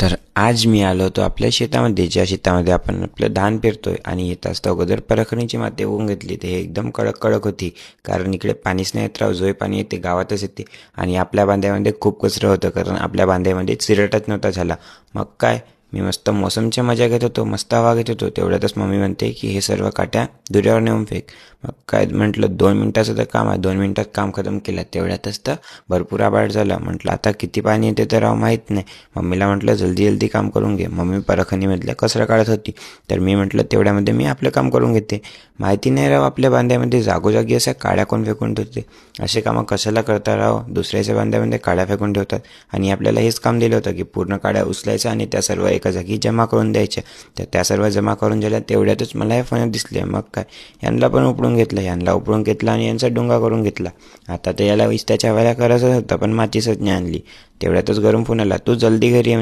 तर आज मी आलो होतो आपल्या शेतामध्ये, ज्या शेतामध्ये आपण आपलं धान पेरतोय. आणि येत असता अगोदर परखणीची माती होऊन घेतली. ते एकदम कडक कडक होती, कारण इकडे पाणीच नाही येत राव. जो पाणी येते गावातच येते. आणि आपल्या बांध्यामध्ये खूप कचरं होतं, कारण आपल्या बांध्यामध्ये चिरटच नव्हता झाला. मग काय, मी मस्त मोसमची मजा घेत होतो, मस्त हवा घेत होतो. तेवढ्यातच मम्मी म्हणते की हे सर्व काट्या दुऱ्यावर नेऊन फेक. मग काय म्हटलं, 2 मिनिटाचं तर काम आहे. 2 मिनिटात काम खतम केलं. तेवढ्यातच तर भरपूर आबाळ झालं. म्हटलं आता किती पाणी येते तर राव माहीत नाही. मम्मीला म्हटलं जल्दी जल्दी काम करून घे. मम्मी परखणीमधल्या कचरा काढत होती, तर मी म्हटलं तेवढ्यामध्ये मी आपलं काम करून घेते. माहिती नाही राव, आपल्या बांध्यामध्ये जागोजागी अशा काड्या कोण फेकून ठेवते. असे कामं कशाला करता राव. दुसऱ्याच्या बांध्यामध्ये काड्या फेकून ठेवतात. आणि आपल्याला हेच काम दिलं होतं की पूर्ण काड्या उचलायच्या आणि त्या सर्व एका जागी जमा करून द्यायच्या. तर त्या सर्व जमा करून झाल्या. तेवढ्यातच मला हे फणस दिसले. मग काय, यांना पण उपडून घेतलं. यांना उपडून घेतला आणि यांचा डोंगा करून घेतला. आता तर याला इस्त्याच्या वाऱ्या करायचं होतं, पण माचीसच नाही आणली. तेवढ्यातच गरम फोन आला, तू जल्दी घरी ये.